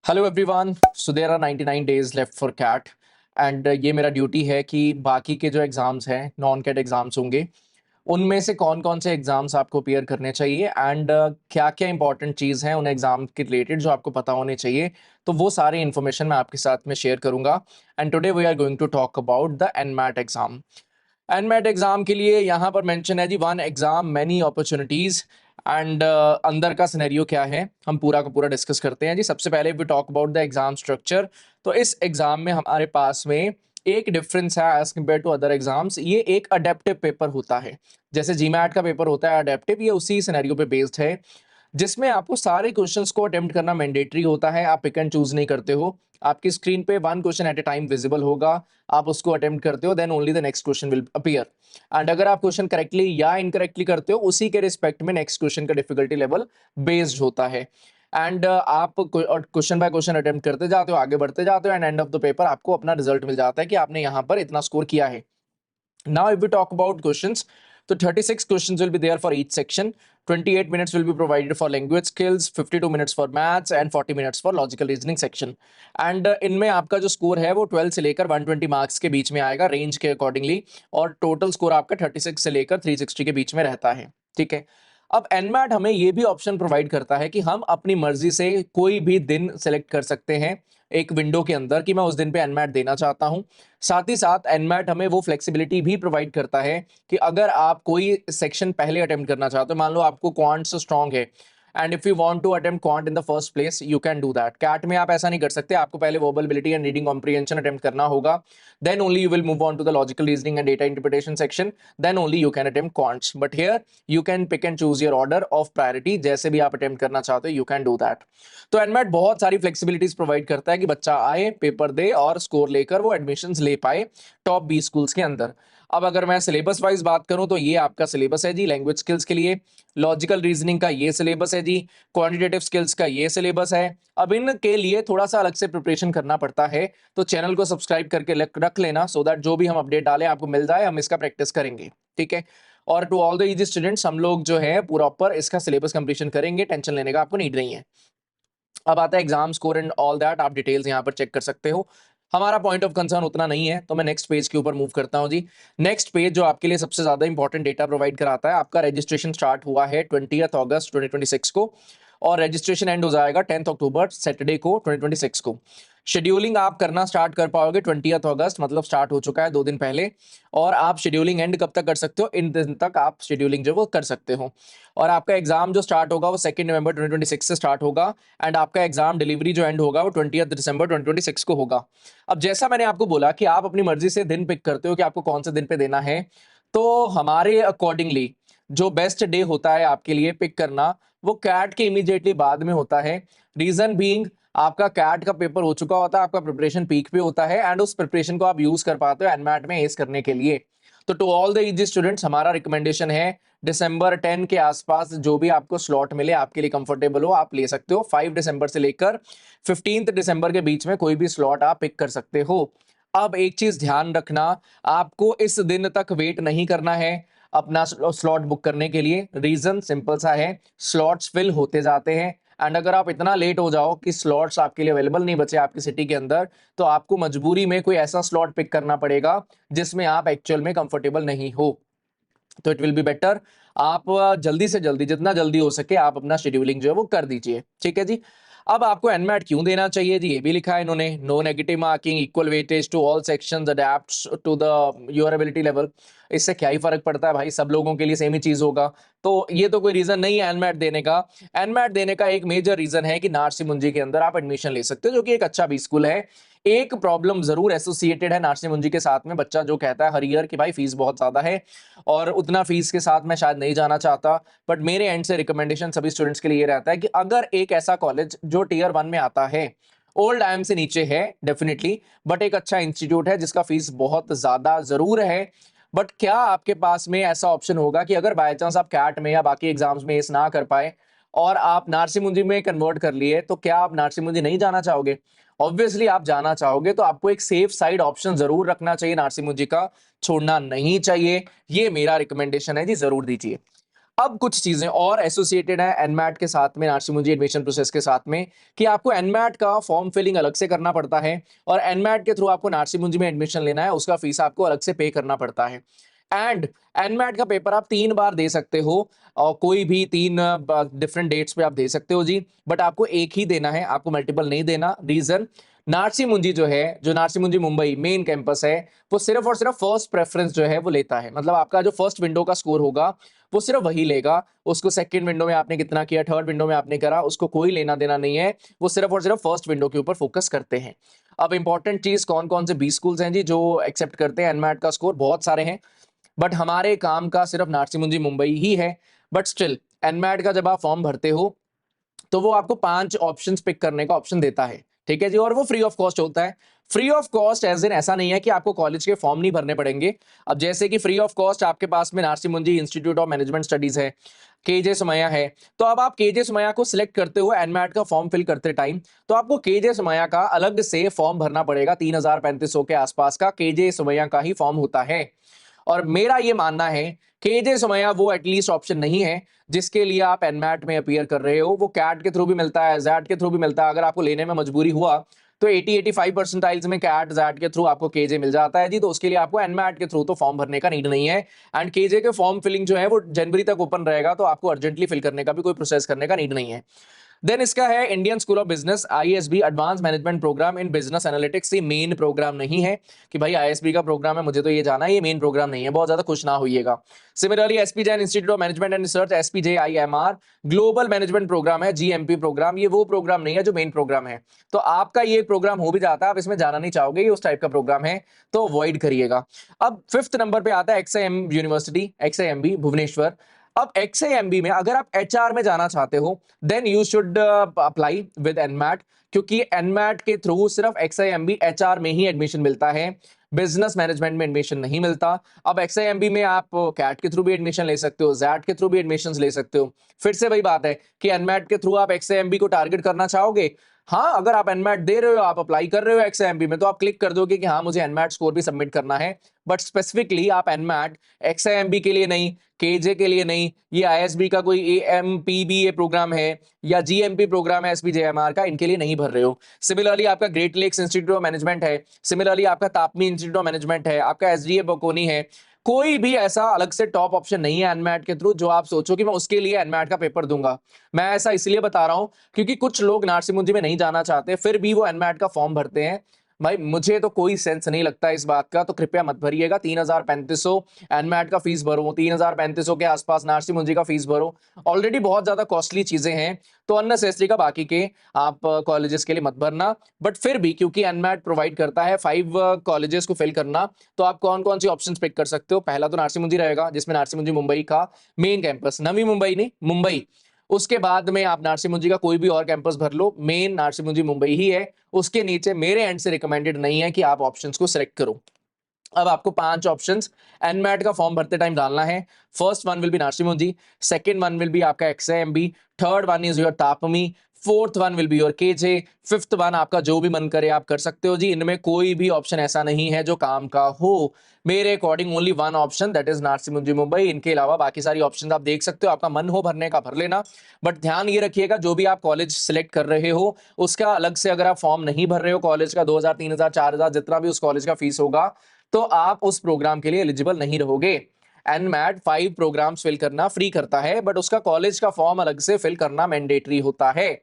Hello everyone. So there are 99 days left for CAT and ये मेरा duty है कि बाकी के जो एग्जाम्स हैं नॉन कैट एग्जाम्स होंगे उनमें से कौन कौन से एग्जाम्स आपको अपीयर करने चाहिए एंड क्या क्या इंपॉर्टेंट चीज़ हैं उन एग्जाम के रिलेटेड जो आपको पता होने चाहिए। तो वो सारी इन्फॉर्मेशन मैं आपके साथ में शेयर करूंगा and today we are going to talk about the NMAT exam. NMAT exam के लिए यहाँ पर मेंशन है जी one exam many opportunities and अंदर का सिनेरियो क्या है हम पूरा का पूरा डिस्कस करते हैं जी। सबसे पहले we talk about the exam structure. तो इस एग्जाम में हमारे पास में एक डिफरेंस है as compared to other exams. ये एक अडेप्टिव पेपर होता है। जैसे जीमैट का पेपर होता है अडेप्टिव, ये उसी सिनेरियो पे बेस्ड है जिसमें आपको सारे क्वेश्चंस को अटेम्प्ट करना मैंडेटरी होता है। आप पिक एंड चूज नहीं करते हो। आपकी स्क्रीन पे one question at a time visible होगा, आप उसको अटेम्प्ट करते हो, then only the next question will appear. And अगर आप क्वेश्चन करेक्टली या इनकरेक्टली करते हो उसी के रिस्पेक्ट में नेक्स्ट क्वेश्चन का डिफिकल्टी लेवल बेस्ड होता है। एंड आप क्वेश्चन बाय क्वेश्चन अटेम्प्ट करते जाते हो, आगे बढ़ते जाते हो and end of the paper आपको अपना रिजल्ट मिल जाता है कि आपने यहाँ पर इतना स्कोर किया है। Now, if we talk about questions, so 36 questions will be there for each section. 28 minutes will be provided for language skills, 52 minutes for maths and 40 minutes for logical reasoning section. And इनमें आपका जो score है वो 12 से लेकर 120 marks के बीच में आएगा रेंज के अकॉर्डिंगली, और टोटल स्कोर आपका 36 से लेकर 360 के बीच में रहता है। ठीक है। अब एनमैट हमें ये भी ऑप्शन प्रोवाइड करता है कि हम अपनी मर्जी से कोई भी दिन सेलेक्ट कर सकते हैं एक विंडो के अंदर कि मैं उस दिन पे एनमैट देना चाहता हूं। साथ ही साथ एनमैट हमें वो फ्लेक्सिबिलिटी भी प्रोवाइड करता है कि अगर आप कोई सेक्शन पहले अटेम्प्ट करना चाहते हो, मान लो आपको क्वांट्स स्ट्रांग है and if you want to attempt quant in the first place you can do that. CAT में आप ऐसा नहीं कर सकते, आपको पहले verbality and reading comprehension attempt करना होगा, then only you will move on to the logical reasoning and data interpretation section, then only you can attempt quants. But here you can pick and choose your order of priority, जैसे भी आप attempt करना चाहते हो you can do that. तो NMAT बहुत सारी flexibilities provide करता है कि बच्चा आए, पेपर दे और स्कोर लेकर वो एडमिशंस ले पाए टॉप 20 स्कूल्स के अंदर। अब अगर मैं सिलेबस वाइज बात करूं तो ये आपका सिलेबस है जी लैंग्वेज स्किल्स के लिए, लॉजिकल रीजनिंग का ये सिलेबस है जी, क्वांटिटेटिव स्किल्स का ये सिलेबस है। अब इनके लिए थोड़ा सा अलग से प्रिपरेशन करना पड़ता है, तो चैनल को सब्सक्राइब करके रख लेना सो दैट जो भी हम अपडेट डालें आपको मिल जाए, हम इसका प्रैक्टिस करेंगे। ठीक है। और to all the easy students, हम लोग जो है प्रॉपर इसका सिलेबस कंप्लीशन करेंगे, टेंशन लेने का आपको नीड नहीं है। अब आता है exam score and all that, आप डिटेल्स यहाँ पर चेक कर सकते हो। हमारा पॉइंट ऑफ कंसर्न उतना नहीं है, तो मैं नेक्स्ट पेज के ऊपर मूव करता हूँ जी। नेक्स्ट पेज जो आपके लिए सबसे ज्यादा इंपॉर्टेंट डेटा प्रोवाइड कराता है, आपका रजिस्ट्रेशन स्टार्ट हुआ है 20 अगस्त 2026 को और रजिस्ट्रेशन एंड हो जाएगा 10 अक्टूबर सैटरडे को 2026 को। शेड्यूलिंग आप करना स्टार्ट कर पाओगे 20 अगस्त, मतलब स्टार्ट हो चुका है 2 दिन पहले। और आप शेड्यूलिंग एंड कब तक कर सकते हो, इन दिन तक आप शेड्यूलिंग जो वो कर सकते हो। और आपका एग्जाम जो स्टार्ट होगा वो 2 नवंबर 2026 से स्टार्ट होगा एंड आपका एग्जाम डिलीवरी जो एंड होगा वो 20 दिसंबर 2026 को होगा। अब जैसा मैंने आपको बोला कि आप अपनी मर्जी से दिन पिक करते हो कि आपको कौन से दिन पे देना है, तो हमारे अकॉर्डिंगली जो बेस्ट डे होता है आपके लिए पिक करना वो कैट के इमीडिएटली बाद में होता है। रीजन बीइंग आपका कैट का पेपर हो चुका होता है, आपका प्रिपरेशन पीक पे होता है एंड उस प्रिपरेशन को आप यूज कर पाते हो एनमैट में एस करने के लिए। तो to all the easy students हमारा रिकमेंडेशन है दिसंबर 10 के आसपास जो भी आपको स्लॉट मिले, आपके लिए कंफर्टेबल हो, आप ले सकते हो। 5 दिसंबर से लेकर 15 दिसंबर के बीच में कोई भी स्लॉट आप पिक कर सकते हो। अब एक चीज ध्यान रखना, आपको इस दिन तक वेट नहीं करना है अपना स्लॉट बुक करने के लिए। रीजन सिंपल सा है, स्लॉट्स फिल होते जाते हैं एंड अगर आप इतना लेट हो जाओ कि स्लॉट्स आपके लिए अवेलेबल नहीं बचे आपकी सिटी के अंदर, तो आपको मजबूरी में कोई ऐसा स्लॉट पिक करना पड़ेगा जिसमें आप एक्चुअल में कंफर्टेबल नहीं हो। तो इट विल बी बेटर आप जल्दी से जल्दी, जितना जल्दी हो सके आप अपना शेड्यूलिंग जो है वो कर दीजिए। ठीक है जी। अब आपको एनमैट क्यों देना चाहिए जी, ये भी लिखा है इन्होंने, no negative marking, equal weightage to all sections, adapts to the your ability level. इससे क्या ही फर्क पड़ता है भाई, सब लोगों के लिए सेम ही चीज होगा। तो ये तो कोई रीजन नहीं है एनमैट देने का। एनमैट देने का एक मेजर रीजन है कि नारसी मुंजी के अंदर आप एडमिशन ले सकते हो, जो कि एक अच्छा भी स्कूल है। एक प्रॉब्लम जरूर एसोसिएटेड है नारसी मुंजी के साथ में, बच्चा जो कहता है हर ईयर कि भाई फीस बहुत ज्यादा है और उतना फीस के साथ मैं शायद नहीं जाना चाहता। बट मेरे एंड से रिकमेंडेशन सभी स्टूडेंट्स के लिए ये रहता है कि अगर एक ऐसा कॉलेज जो टियर 1 में आता है, ओल्ड आईएम से नीचे है डेफिनेटली, बट एक अच्छा इंस्टीट्यूट है जिसका फीस बहुत ज्यादा जरूर है, बट क्या आपके पास में ऐसा ऑप्शन होगा कि अगर बाय चांस आप कैट में या बाकी एग्जाम्स में एस ना कर पाए और आप नारसी मुंजी में कन्वर्ट कर लिए, तो क्या आप नारसी मुंजी नहीं जाना चाहोगे? ऑब्वियसली आप जाना चाहोगे, तो आपको एक सेफ साइड ऑप्शन जरूर रखना चाहिए नारसी मुंजी का, छोड़ना नहीं चाहिए। ये मेरा रिकमेंडेशन है जी, जरूर दीजिए। अब कुछ चीजें और एसोसिएटेड है एनमैट के साथ में, नार्सी मुंजी एडमिशन प्रोसेस के साथ में, कि आपको एनमैट का फॉर्म फिलिंग अलग से करना पड़ता है, और एनमैट के थ्रू आपको नार्सी मुंजी में एडमिशन लेना है, उसका फीस आपको अलग से पे करना पड़ता है। एंड एनमैट का पेपर आप 3 बार दे सकते हो, और कोई भी 3 डिफरेंट डेट्स पे आप दे सकते हो जी, बट आपको एक ही देना है, आपको मल्टीपल नहीं देना। रीजन, नार्सी मुंजी जो है, जो नार्सी मुंजी मुंबई मेन कैंपस है, वो सिर्फ और सिर्फ फर्स्ट प्रेफरेंस जो है वो लेता है। मतलब आपका जो फर्स्ट विंडो का स्कोर होगा वो सिर्फ वही लेगा, उसको सेकंड विंडो में आपने कितना किया, थर्ड विंडो में आपने करा, उसको कोई लेना देना नहीं है। वो सिर्फ और सिर्फ फर्स्ट विंडो के ऊपर फोकस करते हैं। अब इंपॉर्टेंट चीज, कौन कौन से 20 स्कूल्स हैं जी जो एक्सेप्ट करते हैं एनमैट का स्कोर? बहुत सारे हैं, बट हमारे काम का सिर्फ नार्सी मुंजी मुंबई ही है। बट स्टिल एनमैट का जब आप फॉर्म भरते हो तो वो आपको 5 ऑप्शंस पिक करने का ऑप्शन देता है, ठीक है जी, और वो फ्री ऑफ कॉस्ट होता है। Free of cost as in ऐसा नहीं है कि आपको कॉलेज के फॉर्म नहीं भरने पड़ेंगे। अब जैसे कि फ्री ऑफ कॉस्ट आपके पास में नार्सी मुंजी इंस्टीट्यूट ऑफ मैनेजमेंट स्टडीज है, केजे सुमैया है, तो अब आप केजे सुमैया को सिलेक्ट करते हो एनमैट का फॉर्म फिल करते टाइम, तो आपको केजे सुमैया का अलग से फॉर्म भरना पड़ेगा। 3,3500 के आसपास का केजे सुमैया का ही फॉर्म होता है। और मेरा ये मानना है केजे सुमैया वो एटलीस्ट ऑप्शन नहीं है जिसके लिए आप एनमैट में अपीयर कर रहे हो। वो कैट के थ्रू भी मिलता है, जैट के थ्रू भी मिलता है। अगर आपको लेने में मजबूरी हुआ तो 80-85 परसेंटाइल्स में कैट जैट के थ्रू आपको केजे मिल जाता है जी, तो उसके लिए आपको एनमैट के थ्रू तो फॉर्म भरने का नीड नहीं है। एंड केजे के फॉर्म फिलिंग जो है वो जनवरी तक ओपन रहेगा, तो आपको अर्जेंटली फिल करने का भी कोई प्रोसेस करने का नीड नहीं है। देन इसका है Indian school of business, ISB, advance management program in business analytics. ये मेन प्रोग्राम नहीं है कि भाई आईएसबी का प्रोग्राम है मुझे तो ये जाना है, ये मेन प्रोग्राम नहीं है, बहुत ज्यादा खुश ना होइएगा। Similarly SP Jain institute of management and research, SPJIMR, global management programme है, जीएमपी प्रोग्राम, ये वो प्रोग्राम नहीं है जो मेन प्रोग्राम है। तो आपका ये प्रोग्राम हो भी जाता है, आप इसमें जाना नहीं चाहोगे, ये उस टाइप का प्रोग्राम है, तो अवॉइड करिएगा। अब 5th नंबर पे आता है एक्सआईएम यूनिवर्सिटी, एक्सआईएमबी भुवनेश्वर। अब एक्सआईएमबी में अगर आप एचआर में जाना चाहते हो then you should apply with NMAT, क्योंकि एनमैट के थ्रू सिर्फ एक्सआईएमबी एचआर में ही एडमिशन मिलता है, बिजनेस मैनेजमेंट में एडमिशन नहीं मिलता। अब एक्सआईएमबी में आप कैट के थ्रू भी एडमिशन ले सकते हो, जैट के थ्रू भी एडमिशन ले सकते हो। फिर से वही बात है कि एनमैट के थ्रू आप एक्सआईएमबी को टारगेट करना चाहोगे, हाँ, अगर आप एनमैट दे रहे हो, आप अप्लाई कर रहे हो एक्सआईएमबी में, तो आप क्लिक कर दोगे कि हाँ मुझे एनमैट स्कोर भी सबमिट करना है। बट स्पेसिफिकली आप एनमैट एक्सआईएमबी के लिए नहीं, केजे के लिए नहीं, ये आईएसबी का कोई एएमपीबीए प्रोग्राम है या जीएमपी प्रोग्राम है एसपीजेएमआर का, इनके लिए नहीं भर रहे हो। सिमिलरली आपका Great Lakes Institute of Management है, सिमिलरली आपका तापमी इंस्टीट्यूट ऑफ मैनेजमेंट है, आपका एसडीए बकोनी है, कोई भी ऐसा अलग से टॉप ऑप्शन नहीं है एनमैट के थ्रू जो आप सोचो कि मैं उसके लिए एनमैट का पेपर दूंगा। मैं ऐसा इसलिए बता रहा हूं क्योंकि कुछ लोग नार्सी मुंजी में नहीं जाना चाहते फिर भी वो एनमैट का फॉर्म भरते हैं। भाई मुझे तो कोई सेंस नहीं लगता इस बात का, तो कृपया मत भरिएगा। 3,3500 एनमैट का फीस भरो, 3,3500 के आसपास नार्सी मुंजी का फीस भरो, ऑलरेडी बहुत ज्यादा कॉस्टली चीजें हैं, तो अननेसेसरी का बाकी के आप कॉलेजेस के लिए मत भरना। बट फिर भी क्योंकि एनमैट प्रोवाइड करता है 5 कॉलेजेस को फिल करना, तो आप कौन कौन सी ऑप्शंस पिक कर सकते हो? पहला तो नार्सी मुंजी रहेगा जिसमें नार्सी मुंजी मुंबई का मेन कैंपस, नवी मुंबई नहीं मुंबई। उसके बाद में आप नार्सी मुंजी का कोई भी और कैंपस भर लो, मेन नार्सी मुंजी मुंबई ही है। उसके नीचे मेरे एंड से रिकमेंडेड नहीं है कि आप ऑप्शंस को सिलेक्ट करो। अब आपको 5 ऑप्शंस एनमैट का फॉर्म भरते टाइम डालना है। First one will be Narsee Monjee, second one will be आपका XIMB, third one is your TAPMI, fourth one will be your KJ, fifth one आपका जो भी मन करे आप कर सकते हो जी। इनमें कोई भी ऑप्शन ऐसा नहीं है जो काम का हो। मेरे according only one option that is Narsee Monjee Mumbai. इनके अलावा बाकी सारी ऑप्शन आप देख सकते हो, आपका मन हो भरने का भर लेना। बट ध्यान ये रखिएगा जो भी आप कॉलेज सिलेक्ट कर रहे हो उसका अलग से अगर आप फॉर्म नहीं भर रहे हो कॉलेज का 2,000 3,000 4,000 जितना भी उस कॉलेज का फीस होगा, तो आप उस प्रोग्राम के लिए एलिजिबल नहीं रहोगे। एनमैट 5 प्रोग्राम्स फिल करना फ्री करता है, बट उसका कॉलेज का फॉर्म अलग से फिल करना मैंडेटरी होता है।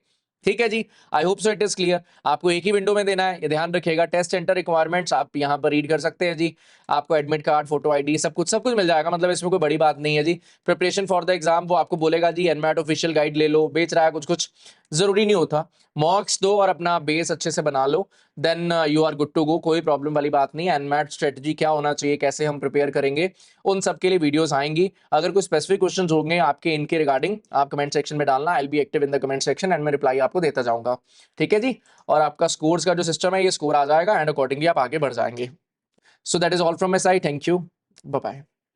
ठीक है जी, I hope so it is clear. आपको एक ही विंडो में देना है, ये ध्यान रखिएगा। टेस्ट सेंटर रिक्वायरमेंट्स आप यहाँ पर रीड कर सकते हैं जी। आपको एडमिट कार्ड, फोटो आईडी सब कुछ मिल जाएगा, मतलब इसमें कोई बड़ी बात नहीं है जी। प्रिपरेशन फॉर द एग्जाम वो आपको बोलेगा जी एनमैट ऑफिशियल गाइड ले लो, बेच रहा है कुछ कुछ, जरूरी नहीं होता। मॉक्स दो और अपना बेस अच्छे से बना लो, then you are good to go, कोई प्रॉब्लम वाली बात नहीं है। एनमैट स्ट्रेटजी क्या होना चाहिए, कैसे हम प्रिपेयर करेंगे, उन सब के लिए वीडियोस आएंगी। अगर कोई स्पेसिफिक क्वेश्चंस होंगे आपके इनके रिगार्डिंग, आप कमेंट सेक्शन में डालना, I will be active in the comment section and मैं रिप्लाई आपको देता जाऊंगा। ठीक है जी, और आपका स्कोर्स का जो सिस्टम है ये स्कोर आ जाएगा एंड अकॉर्डिंगली आप आगे बढ़ जाएंगे। So that is all from my side, thank you, bye bye.